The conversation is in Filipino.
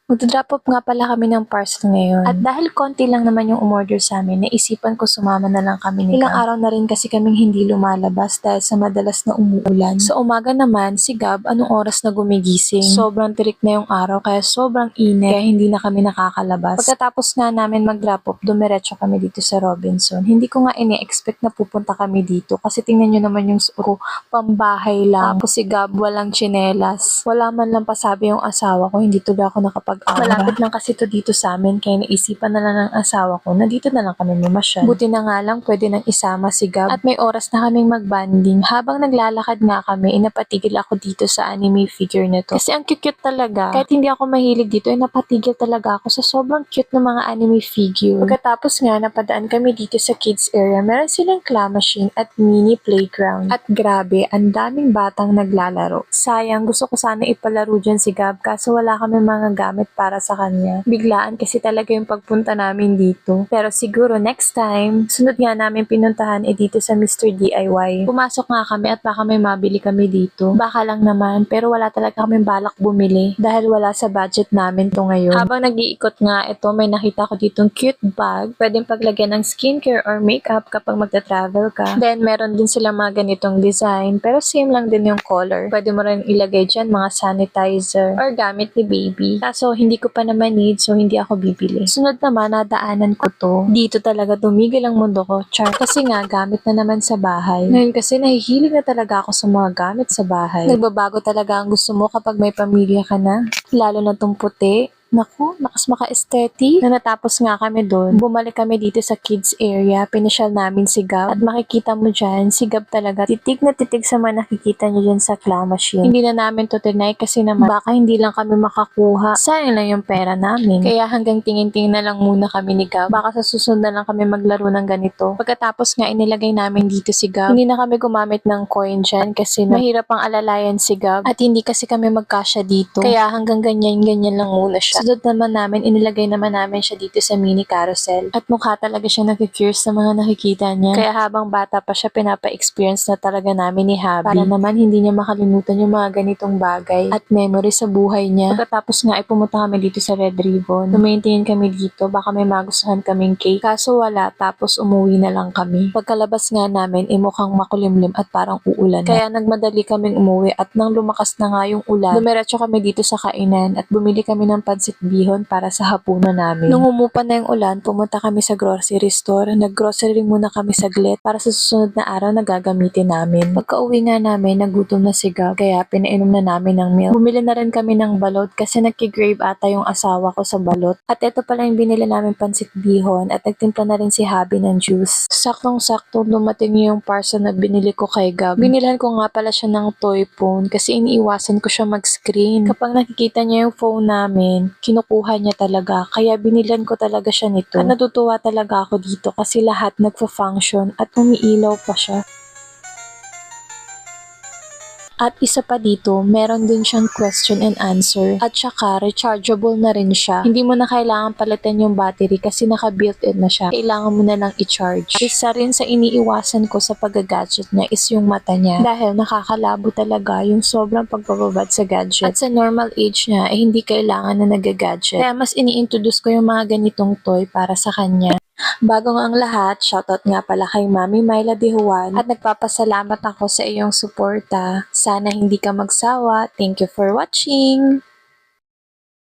Magda-drop off nga pala kami ng parcel ngayon. At dahil konti lang naman yung umorder sa amin, naisipan ko sumama na lang kami ni Gab. Ilang araw na rin kasi kaming hindi lumalabas dahil sa madalas na umuulan. Sa umaga naman, si Gab anong oras na gumigising. Sobrang tirik na yung araw kaya sobrang init kaya hindi na kami nakakalabas. Pagkatapos nga namin mag-drop off, dumiretso kami dito sa Robinson. Hindi ko nga ini-expect na pupunta kami dito kasi tingnan nyo naman yung suot ko, pambahay lang. Tapos si Gab walang tsinelas. Wala man lang pasabi yung asawa ko, hindi tuloy ako nakapag-aura. Malapit lang kasi to dito sa amin kaya naisipan na lang ng asawa ko na dito na lang kami mamasyal. Buti na nga lang pwede nang isama si Gab at may oras na kaming mag-banding. Habang naglalakad nga kami, napatigil ako dito sa anime figure na to. Kasi ang cute talaga. Kahit hindi ako mahilig dito, napatigil talaga ako sa sobrang cute ng mga anime figure. Pagkatapos nga, napadaan kami dito sa kids area. Meron silang claw machine at mini playground. At grabe, ang daming batang naglalaro. Sayang, gusto ko sana ipalaro dyan si Gab kaso wala kami mga gamit para sa kanya. Biglaan kasi talaga yung pagpunta namin dito. Pero siguro next time, sunod nga namin pinuntahan dito sa Mr. DIY. Pumasok nga kami at baka may mabili kami dito. Baka lang naman, pero wala talaga kami balak bumili dahil wala sa budget namin to ngayon. Habang nag-iikot nga ito, may nakita ko ditong cute bag. Pwedeng paglagyan ng skincare or makeup kapag magta-travel ka. Then, meron din sila mga ganitong design, pero same lang din yung color. Pwede mo rin ilagay dyan mga sanitizer or gamit ni baby. Kaso, hindi ko pa naman need, so hindi ako bibili. Sunod naman, nadaanan ko to. Dito talaga tumigil ang mundo ko. Char, kasi nga, gamit na naman sa bahay. Ngayon kasi, nahihilig na talaga ako sa mga gamit sa bahay. Nagbabago talaga ang gusto mo kapag may pamilya ka na. Lalo na tong puti. Naku, lakas maka-aesthetic. Na natapos nga kami doon, bumalik kami dito sa kids area, pinasyal namin si Gab. At makikita mo dyan, si Gab talaga, titig na titig sa mga nakikita niyo dyan sa claw machine. Hindi na namin to tinay kasi naman, baka hindi lang kami makakuha. Sayang lang yung pera namin. Kaya hanggang tingin-tingin na lang muna kami ni Gab. Baka sa susunod na lang kami maglaro ng ganito. Pagkatapos nga, inilagay namin dito si Gab. Hindi na kami gumamit ng coin dyan kasi mahirap ang alalayan si Gab. At hindi kasi kami magkasya dito. Kaya hanggang ganyan-ganyan lang muna siya. Sunod naman namin, inilagay naman namin siya dito sa mini carousel. At mukha talaga siya nag-curious sa mga nakikita niya. Kaya habang bata pa siya, pinapa-experience na talaga namin ni Habi. Para naman hindi niya makalimutan yung mga ganitong bagay at memory sa buhay niya. Pagkatapos nga, pumunta kami dito sa Red Ribbon. Tumayin kami dito, baka may magustuhan kaming cake. Kaso wala, tapos umuwi na lang kami. Pagkalabas nga namin, mukhang makulimlim at parang uulan na. Kaya nagmadali kaming umuwi at nang lumakas na nga yung ulan, dumiretso kami dito sa kainan at bumili kami ng pansit bihon para sa hapunan namin. Nung humupa na yung ulan, pumunta kami sa grocery store. Nag-grocery muna kami saglit para sa susunod na araw na gagamitin namin. Pagka-uwi nga namin, nagutom na si Gab, kaya pinainom na namin ng milk. Bumili na rin kami ng balot kasi nagki-grave ata yung asawa ko sa balot. At ito pala yung binili namin pansit bihon at nagtimpla na rin si Habi ng juice. Saktong-sakto dumating yung parcel na binili ko kay Gab. Binilhan ko nga pala siya ng toy phone kasi iniiwasan ko siya mag-screen. Kapag nakikita niya yung phone namin, kinukuha niya talaga. Kaya binilan ko talaga siya nito. At natutuwa talaga ako dito kasi lahat nagfa-function at umiilaw pa siya. At isa pa dito, meron din siyang question and answer. At saka, rechargeable na rin siya. Hindi mo na kailangan palitan yung battery kasi naka-built-in na siya. Kailangan mo na lang i-charge. Isa rin sa iniiwasan ko sa pag-gadget niya is yung mata niya. Dahil nakakalabo talaga yung sobrang pagbababad sa gadget. At sa normal age niya, hindi kailangan na nag-gadget. Kaya mas ini-introduce ko yung mga ganitong toy para sa kanya. Bago nga ang lahat, shoutout nga pala kay Mami Myla De Juan at nagpapasalamat ako sa iyong suporta. Sana hindi ka magsawa. Thank you for watching!